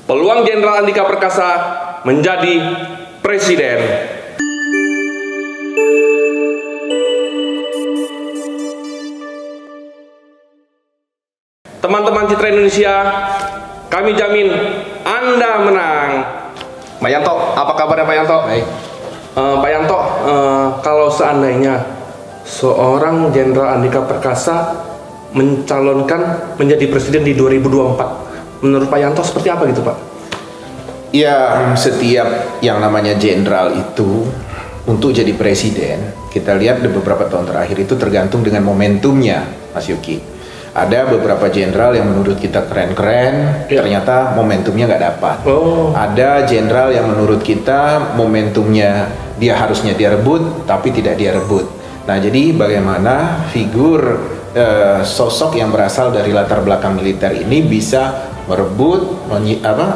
peluang Jenderal Andika Perkasa menjadi presiden. Teman-teman Citra Indonesia, kami jamin Anda menang. Pak Yanto, apa kabarnya Pak Yanto? Baik. Pak Yanto, kalau seandainya seorang Jenderal Andika Perkasa mencalonkan menjadi presiden di 2024, menurut Pak Yanto seperti apa gitu Pak? Ya, setiap yang namanya jenderal itu untuk jadi presiden, kita lihat di beberapa tahun terakhir itu tergantung dengan momentumnya, Mas Yuki. Ada beberapa jenderal yang menurut kita keren-keren, ternyata momentumnya nggak dapat. Ada jenderal yang menurut kita momentumnya harusnya dia rebut, tapi tidak dia rebut. Nah, jadi bagaimana figur sosok yang berasal dari latar belakang militer ini bisa merebut,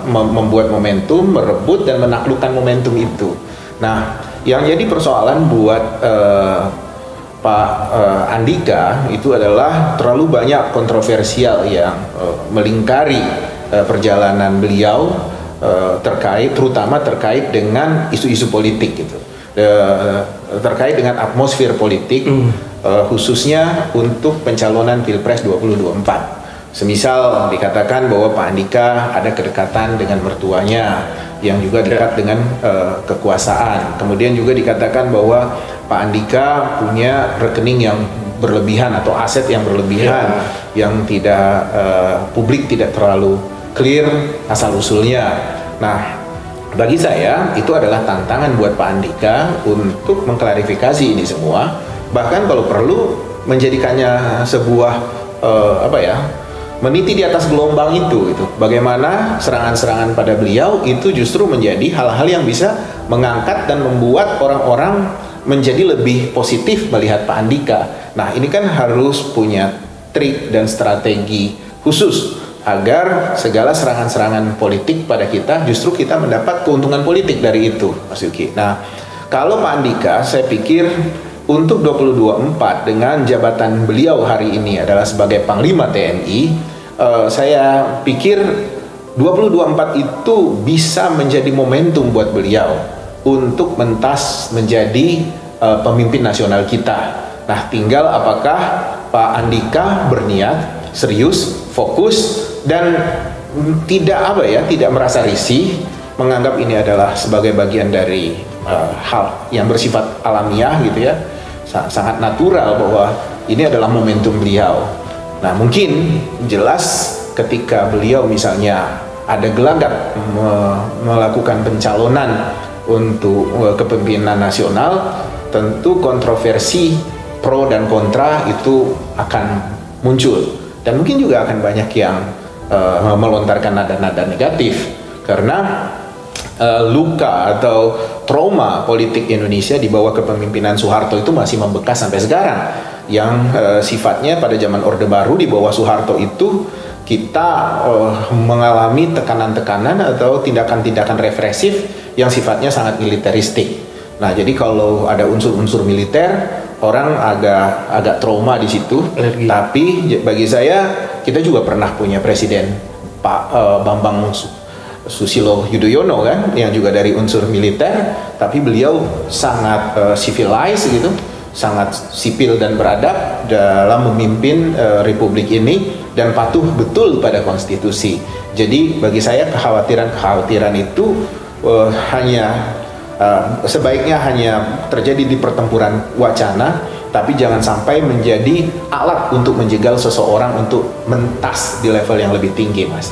membuat momentum, merebut dan menaklukkan momentum itu. Nah, yang jadi persoalan buat Pak Andika itu adalah terlalu banyak kontroversial yang melingkari perjalanan beliau terutama terkait dengan isu-isu politik gitu, terkait dengan atmosfer politik, khususnya untuk pencalonan Pilpres 2024. Semisal dikatakan bahwa Pak Andika ada kedekatan dengan mertuanya yang juga dekat dengan kekuasaan. Kemudian juga dikatakan bahwa Pak Andika punya rekening yang berlebihan atau aset yang berlebihan yang tidak publik tidak terlalu clear asal usulnya. Nah, bagi saya itu adalah tantangan buat Pak Andika untuk mengklarifikasi ini semua, bahkan kalau perlu menjadikannya sebuah meniti di atas gelombang itu gitu. Bagaimana serangan-serangan pada beliau itu justru menjadi hal-hal yang bisa mengangkat dan membuat orang-orang menjadi lebih positif melihat Pak Andika. Nah, ini kan harus punya trik dan strategi khusus agar segala serangan-serangan politik pada kita justru kita mendapat keuntungan politik dari itu, Mas Yuki. Nah, kalau Pak Andika, saya pikir untuk 2024 dengan jabatan beliau hari ini adalah sebagai Panglima TNI, saya pikir 2024 itu bisa menjadi momentum buat beliau untuk mentas menjadi pemimpin nasional kita. Nah, tinggal apakah Pak Andika berniat serius, fokus, dan tidak merasa risih, menganggap ini adalah sebagai bagian dari hal yang bersifat alamiah gitu ya, sangat natural bahwa ini adalah momentum beliau. Nah, mungkin jelas ketika beliau misalnya ada gelagat melakukan pencalonan untuk kepemimpinan nasional, tentu kontroversi pro dan kontra itu akan muncul, dan mungkin juga akan banyak yang melontarkan nada-nada negatif karena luka atau trauma politik Indonesia di bawah kepemimpinan Soeharto itu masih membekas sampai sekarang, yang sifatnya pada zaman Orde Baru di bawah Soeharto itu kita mengalami tekanan-tekanan atau tindakan-tindakan represif yang sifatnya sangat militeristik. Nah, jadi kalau ada unsur-unsur militer, orang agak trauma di situ. Tapi bagi saya, kita juga pernah punya presiden Pak Bambang Susilo Yudhoyono kan, yang juga dari unsur militer, tapi beliau sangat civilized gitu, sangat sipil dan beradab dalam memimpin republik ini dan patuh betul pada konstitusi. Jadi bagi saya kekhawatiran itu sebaiknya hanya terjadi di pertempuran wacana, tapi jangan sampai menjadi alat untuk menjegal seseorang untuk mentas di level yang lebih tinggi, Mas.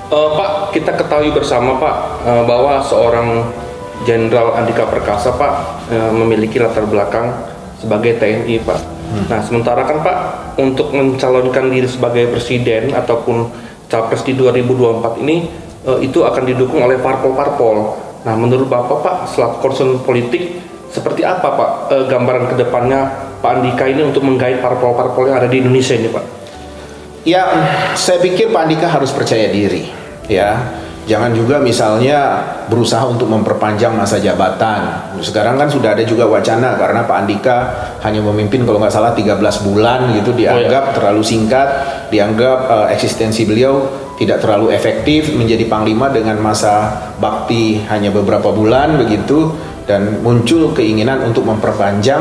Pak, kita ketahui bersama Pak bahwa seorang Jenderal Andika Perkasa Pak memiliki latar belakang sebagai TNI Pak. Nah, sementara kan Pak untuk mencalonkan diri sebagai presiden ataupun capres di 2024 ini itu akan didukung oleh parpol-parpol. Nah, menurut Bapak Pak, selaku concern politik, seperti apa Pak gambaran kedepannya Pak Andika ini untuk menggait parpol-parpol yang ada di Indonesia ini Pak? Ya, saya pikir Pak Andika harus percaya diri, ya. Jangan juga misalnya berusaha untuk memperpanjang masa jabatan. Sekarang kan sudah ada juga wacana karena Pak Andika hanya memimpin kalau nggak salah 13 bulan gitu, dianggap terlalu singkat, dianggap eksistensi beliau tidak terlalu efektif menjadi panglima dengan masa bakti hanya beberapa bulan begitu, dan muncul keinginan untuk memperpanjang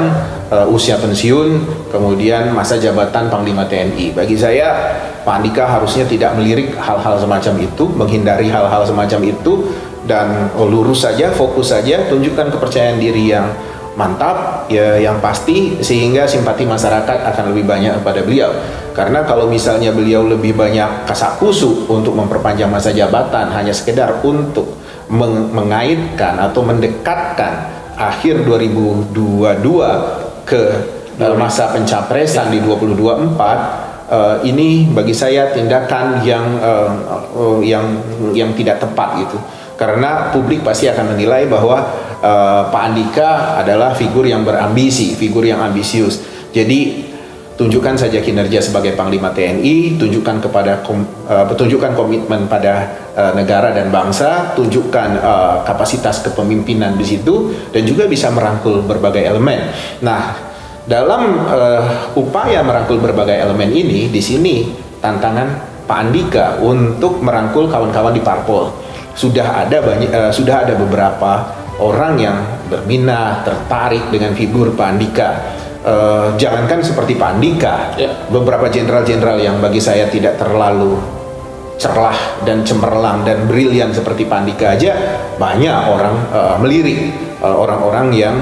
usia pensiun, kemudian masa jabatan Panglima TNI. Bagi saya, Pak Andika harusnya tidak melirik hal-hal semacam itu, menghindari hal-hal semacam itu, dan lurus saja, fokus saja, tunjukkan kepercayaan diri yang mantap, ya, yang pasti, sehingga simpati masyarakat akan lebih banyak kepada beliau. Karena kalau misalnya beliau lebih banyak kasakusuk untuk memperpanjang masa jabatan hanya sekedar untuk mengaitkan atau mendekatkan akhir 2022 ke masa pencapresan di 2024, ini bagi saya tindakan yang tidak tepat gitu. Karena publik pasti akan menilai bahwa Pak Andika adalah figur yang berambisi, figur yang ambisius. Jadi tunjukkan saja kinerja sebagai Panglima TNI, tunjukkan komitmen pada negara dan bangsa, tunjukkan kapasitas kepemimpinan di situ, dan juga bisa merangkul berbagai elemen. Nah, dalam upaya merangkul berbagai elemen ini, di sini tantangan Pak Andika untuk merangkul kawan-kawan di parpol. Sudah ada beberapa orang yang berminat, tertarik dengan figur Pak Andika. Jangankan seperti Pak Andika, beberapa jenderal-jenderal yang bagi saya tidak terlalu cerlah dan cemerlang dan brilian seperti Pak Andika aja banyak orang melirik, orang-orang yang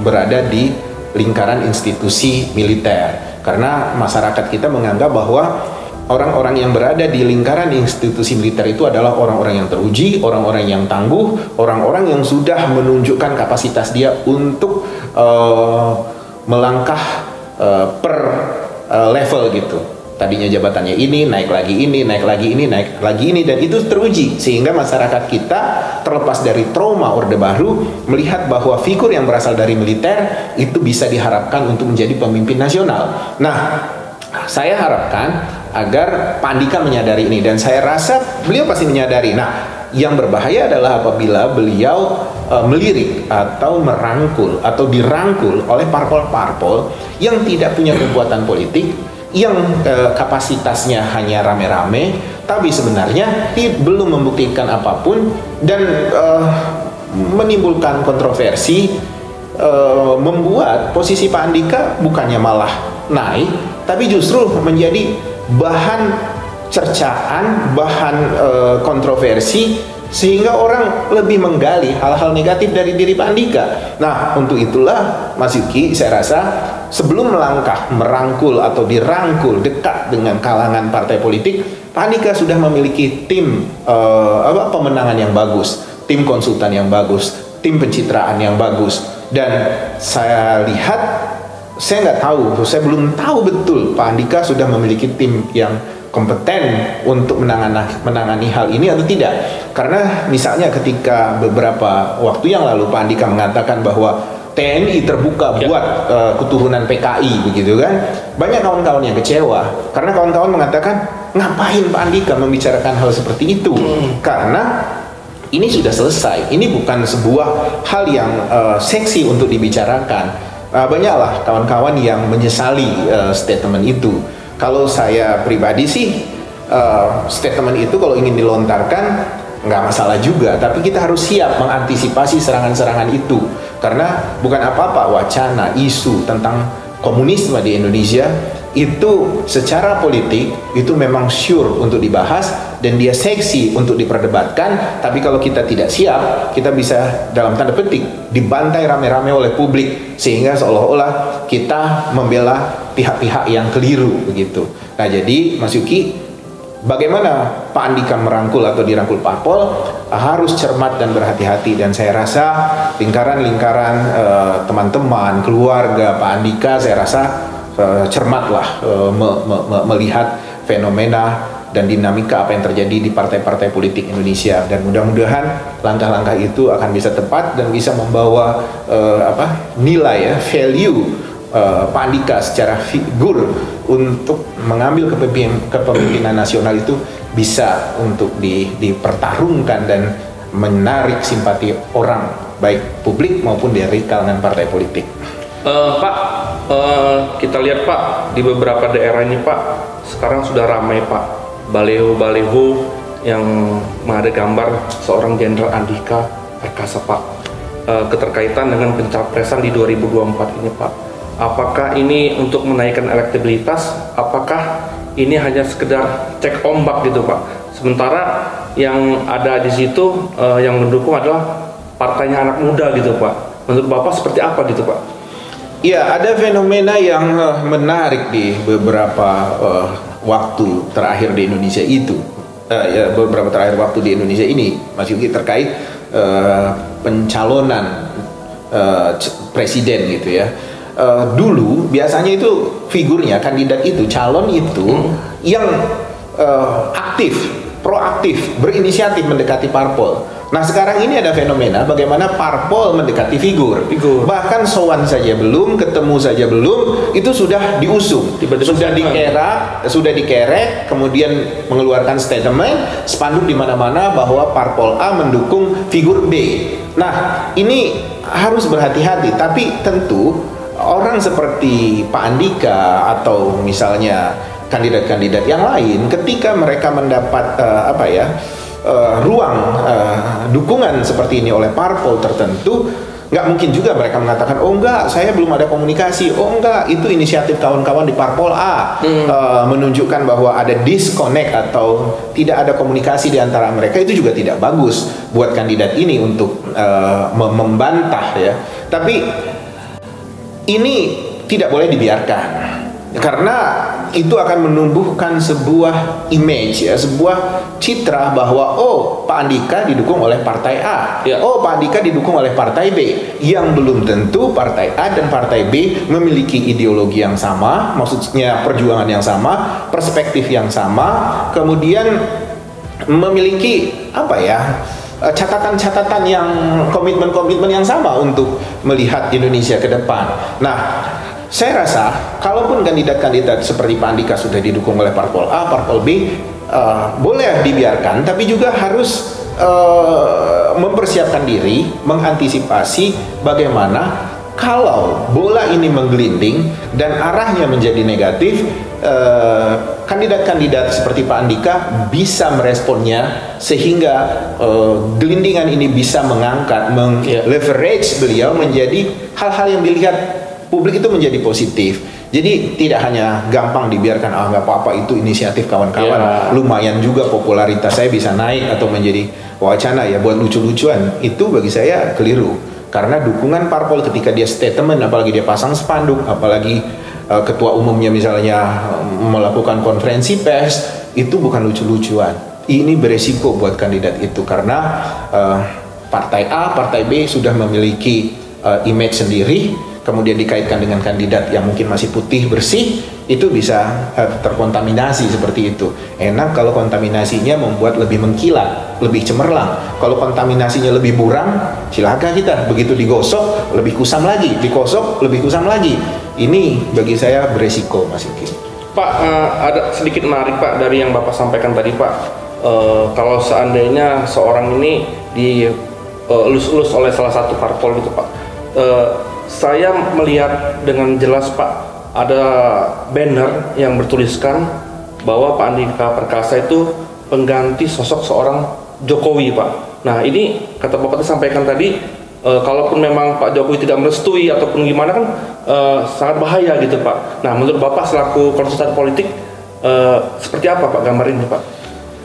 berada di lingkaran institusi militer, karena masyarakat kita menganggap bahwa orang-orang yang berada di lingkaran institusi militer itu adalah orang-orang yang teruji, orang-orang yang tangguh, orang-orang yang sudah menunjukkan kapasitas dia untuk melangkah per level gitu. Tadinya jabatannya ini, naik lagi ini, naik lagi ini, naik lagi ini, dan itu teruji. Sehingga masyarakat kita terlepas dari trauma Orde Baru melihat bahwa figur yang berasal dari militer itu bisa diharapkan untuk menjadi pemimpin nasional. Nah, saya harapkan agar Pak Andika menyadari ini, dan saya rasa beliau pasti menyadari. Nah, yang berbahaya adalah apabila beliau melirik atau merangkul atau dirangkul oleh parpol-parpol yang tidak punya kekuatan politik, yang kapasitasnya hanya rame-rame, tapi sebenarnya belum membuktikan apapun, dan menimbulkan kontroversi, membuat posisi Pak Andika bukannya malah naik, tapi justru menjadi bahan cercaan, bahan kontroversi, sehingga orang lebih menggali hal-hal negatif dari diri Pak Andika. Nah, untuk itulah Mas Yuki, saya rasa sebelum melangkah merangkul atau dirangkul dekat dengan kalangan partai politik, Pak Andika sudah memiliki tim pemenangan yang bagus, tim konsultan yang bagus, tim pencitraan yang bagus. Dan saya lihat, saya nggak tahu, saya belum tahu betul Pak Andika sudah memiliki tim yang kompeten untuk menangani hal ini atau tidak. Karena misalnya ketika beberapa waktu yang lalu Pak Andika mengatakan bahwa TNI terbuka buat keturunan PKI begitu kan, banyak kawan-kawan yang kecewa karena kawan-kawan mengatakan, ngapain Pak Andika membicarakan hal seperti itu? Karena ini sudah selesai, ini bukan sebuah hal yang seksi untuk dibicarakan. Banyaklah kawan-kawan yang menyesali statement itu. Kalau saya pribadi sih, statement itu kalau ingin dilontarkan nggak masalah juga, tapi kita harus siap mengantisipasi serangan-serangan itu, karena bukan apa-apa wacana isu tentang komunisme di Indonesia itu secara politik itu memang sure untuk dibahas dan dia seksi untuk diperdebatkan, tapi kalau kita tidak siap, kita bisa dalam tanda petik dibantai rame-rame oleh publik, sehingga seolah-olah kita membela pihak-pihak yang keliru begitu. Nah, jadi Mas Yuki, bagaimana Pak Andika merangkul atau dirangkul parpol harus cermat dan berhati-hati, dan saya rasa lingkaran-lingkaran teman-teman, keluarga Pak Andika, saya rasa cermatlah melihat fenomena dan dinamika apa yang terjadi di partai-partai politik Indonesia, dan mudah-mudahan langkah-langkah itu akan bisa tepat dan bisa membawa nilai value Pak Andika secara figur untuk mengambil kepemimpinan nasional itu bisa untuk dipertarungkan dan menarik simpati orang, baik publik maupun dari kalangan partai politik. Pak, kita lihat Pak, di beberapa daerah ini Pak, sekarang sudah ramai Pak, baliho-baliho yang mengada gambar seorang Jenderal Andika Perkasa Pak, keterkaitan dengan pencapresan di 2024 ini Pak. Apakah ini untuk menaikkan elektabilitas? Apakah ini hanya sekedar cek ombak gitu Pak? Sementara yang ada di situ yang mendukung adalah partainya anak muda gitu Pak. Menurut Bapak seperti apa gitu Pak? Ya, ada fenomena yang menarik di beberapa waktu terakhir di Indonesia itu. Beberapa terakhir waktu di Indonesia ini, Mas Yuki, terkait pencalonan presiden gitu ya. Dulu biasanya itu figurnya, kandidat itu, calon itu yang aktif, proaktif, berinisiatif mendekati parpol. Nah sekarang ini ada fenomena bagaimana parpol mendekati figur. Bahkan sowan saja belum, ketemu saja belum, itu sudah diusung, sudah dikerek, kemudian mengeluarkan statement, spanduk di mana-mana bahwa parpol A mendukung figur B. Nah ini harus berhati-hati, tapi tentu orang seperti Pak Andika atau misalnya kandidat-kandidat yang lain, ketika mereka mendapat ruang dukungan seperti ini oleh parpol tertentu, nggak mungkin juga mereka mengatakan, oh enggak, saya belum ada komunikasi, oh enggak, itu inisiatif kawan-kawan di parpol A, menunjukkan bahwa ada disconnect atau tidak ada komunikasi di antara mereka. Itu juga tidak bagus buat kandidat ini untuk membantah ya. Tapi ini tidak boleh dibiarkan, karena itu akan menumbuhkan sebuah image ya, sebuah citra bahwa oh Pak Andika didukung oleh partai A, oh Pak Andika didukung oleh partai B, yang belum tentu partai A dan partai B memiliki ideologi yang sama, maksudnya perjuangan yang sama, perspektif yang sama, kemudian memiliki catatan-catatan yang komitmen-komitmen yang sama untuk melihat Indonesia ke depan. Nah, saya rasa kalaupun kandidat-kandidat seperti Pak Andika sudah didukung oleh parpol A, parpol B, boleh dibiarkan, tapi juga harus mempersiapkan diri, mengantisipasi bagaimana kalau bola ini menggelinding dan arahnya menjadi negatif, kandidat-kandidat seperti Pak Andika bisa meresponnya sehingga gelindingan ini bisa mengangkat, leverage beliau menjadi hal-hal yang dilihat publik itu menjadi positif. Jadi tidak hanya gampang dibiarkan, nggak apa-apa itu inisiatif kawan-kawan, lumayan juga popularitas saya bisa naik atau menjadi wacana ya buat lucu-lucuan. Itu bagi saya keliru, karena dukungan parpol ketika dia statement, apalagi dia pasang spanduk, apalagi ketua umumnya misalnya melakukan konferensi pers, itu bukan lucu-lucuan. Ini beresiko buat kandidat itu, karena partai A, partai B sudah memiliki image sendiri, kemudian dikaitkan dengan kandidat yang mungkin masih putih bersih, itu bisa terkontaminasi seperti itu. Enak kalau kontaminasinya membuat lebih mengkilat, lebih cemerlang. Kalau kontaminasinya lebih buram, silakan kita begitu digosok lebih kusam lagi, digosok lebih kusam lagi. Ini bagi saya beresiko, Mas Yuki. Pak, ada sedikit menarik Pak dari yang Bapak sampaikan tadi Pak. Kalau seandainya seorang ini dielus-elus oleh salah satu parpol gitu Pak, saya melihat dengan jelas Pak, ada banner yang bertuliskan bahwa Pak Andika Perkasa itu pengganti sosok seorang Jokowi Pak. Nah ini kata Bapak sampaikan tadi, kalaupun memang Pak Jokowi tidak merestui ataupun gimana kan sangat bahaya gitu Pak. Nah menurut Bapak selaku konsultan politik seperti apa Pak gambar ini Pak?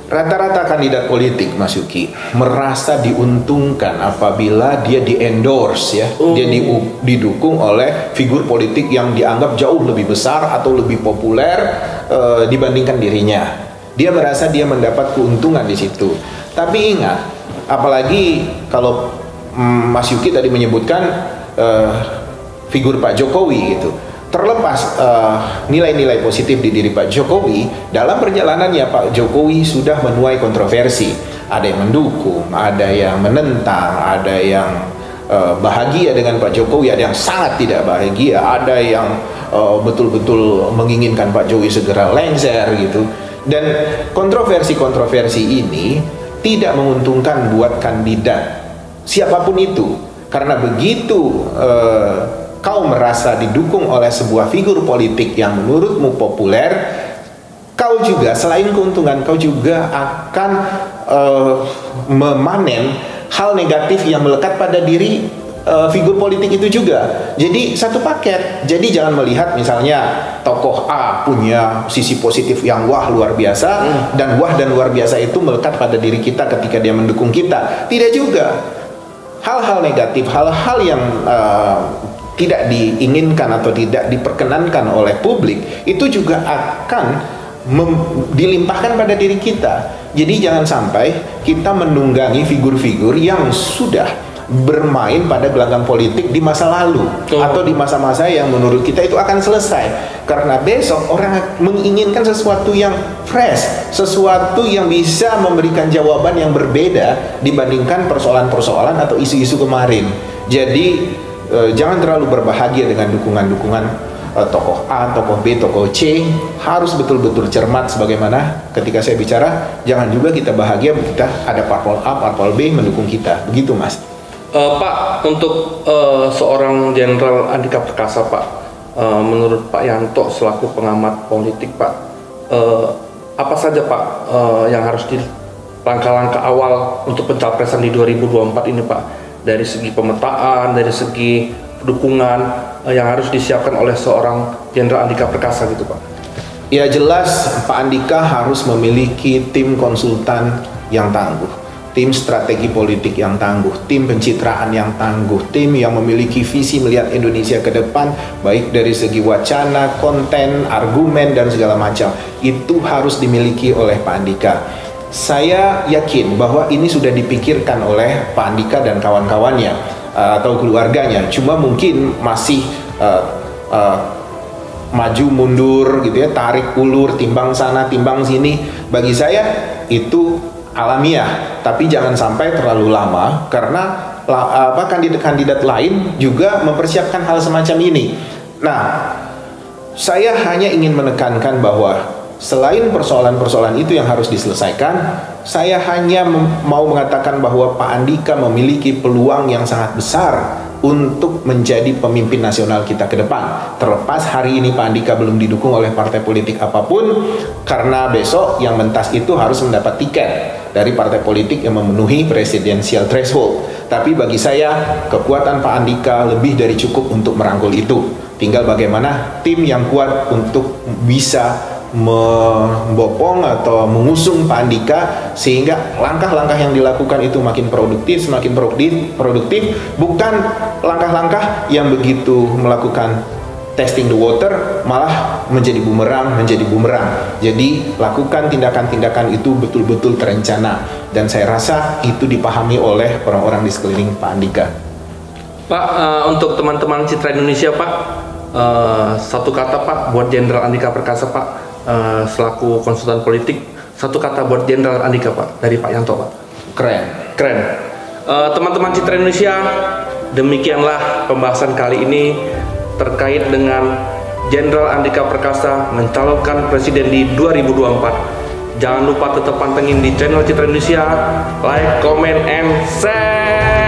Rata-rata kandidat politik, Mas Yuki, merasa diuntungkan apabila dia di-endorse ya, dia didukung oleh figur politik yang dianggap jauh lebih besar atau lebih populer dibandingkan dirinya. Dia merasa dia mendapat keuntungan di situ. Tapi ingat, apalagi kalau Mas Yuki tadi menyebutkan figur Pak Jokowi gitu. Terlepas nilai-nilai positif di diri Pak Jokowi, dalam perjalanannya Pak Jokowi sudah menuai kontroversi. Ada yang mendukung, ada yang menentang, ada yang bahagia dengan Pak Jokowi, ada yang sangat tidak bahagia, ada yang betul-betul menginginkan Pak Jokowi segera lengser gitu. Dan kontroversi-kontroversi ini tidak menguntungkan buat kandidat siapapun itu, karena begitu kau merasa didukung oleh sebuah figur politik yang menurutmu populer, kau juga selain keuntungan, kau juga akan memanen hal negatif yang melekat pada diri figur politik itu juga. Jadi satu paket. Jadi jangan melihat misalnya tokoh A punya sisi positif yang wah luar biasa, dan wah dan luar biasa itu melekat pada diri kita ketika dia mendukung kita. Tidak juga. Hal-hal negatif, hal-hal yang tidak diinginkan atau tidak diperkenankan oleh publik itu juga akan dilimpahkan pada diri kita. Jadi jangan sampai kita menunggangi figur-figur yang sudah bermain pada gelanggang politik di masa lalu atau di masa-masa yang menurut kita itu akan selesai, karena besok orang menginginkan sesuatu yang fresh, sesuatu yang bisa memberikan jawaban yang berbeda dibandingkan persoalan-persoalan atau isu-isu kemarin. Jadi jangan terlalu berbahagia dengan dukungan-dukungan tokoh A, tokoh B, tokoh C. Harus betul-betul cermat, sebagaimana ketika saya bicara, jangan juga kita bahagia kita ada parpol A, parpol B mendukung kita. Begitu Mas. Pak, untuk seorang Jenderal Andika Perkasa, Pak, menurut Pak Yanto selaku pengamat politik, Pak, apa saja Pak yang harus di langkah-langkah awal untuk pencapresan di 2024 ini, Pak, dari segi pemetaan, dari segi dukungan yang harus disiapkan oleh seorang Jenderal Andika Perkasa gitu, Pak? Ya jelas Pak Andika harus memiliki tim konsultan yang tangguh, tim strategi politik yang tangguh, tim pencitraan yang tangguh, tim yang memiliki visi melihat Indonesia ke depan, baik dari segi wacana, konten, argumen, dan segala macam. Itu harus dimiliki oleh Pak Andika. Saya yakin bahwa ini sudah dipikirkan oleh Pak Andika dan kawan-kawannya atau keluarganya. Cuma mungkin masih maju mundur gitu ya, tarik ulur, timbang sana, timbang sini. Bagi saya itu alamiah, tapi jangan sampai terlalu lama, karena kandidat-kandidat lain juga mempersiapkan hal semacam ini. Nah, saya hanya ingin menekankan bahwa selain persoalan-persoalan itu yang harus diselesaikan, saya hanya mau mengatakan bahwa Pak Andika memiliki peluang yang sangat besar untuk menjadi pemimpin nasional kita ke depan. Terlepas hari ini Pak Andika belum didukung oleh partai politik apapun, karena besok yang mentas itu harus mendapat tiket dari partai politik yang memenuhi presidensial threshold. Tapi bagi saya, kekuatan Pak Andika lebih dari cukup untuk merangkul itu. Tinggal bagaimana tim yang kuat untuk bisa membopong atau mengusung Pak Andika, sehingga langkah-langkah yang dilakukan itu makin produktif, semakin produktif, bukan langkah-langkah yang begitu melakukan testing the water malah menjadi bumerang. Jadi lakukan tindakan-tindakan itu betul-betul terencana, dan saya rasa itu dipahami oleh orang-orang di sekeliling Pak Andika. Pak, untuk teman-teman Citra Indonesia, Pak, satu kata Pak buat Jenderal Andika Perkasa, Pak, selaku konsultan politik, satu kata buat Jenderal Andika, Pak, dari Pak Yanto, Pak. Keren. Teman-teman Citra Indonesia, demikianlah pembahasan kali ini terkait dengan Jenderal Andika Perkasa mencalonkan presiden di 2024. Jangan lupa tetap pantengin di channel Citra Indonesia, like, comment, and share.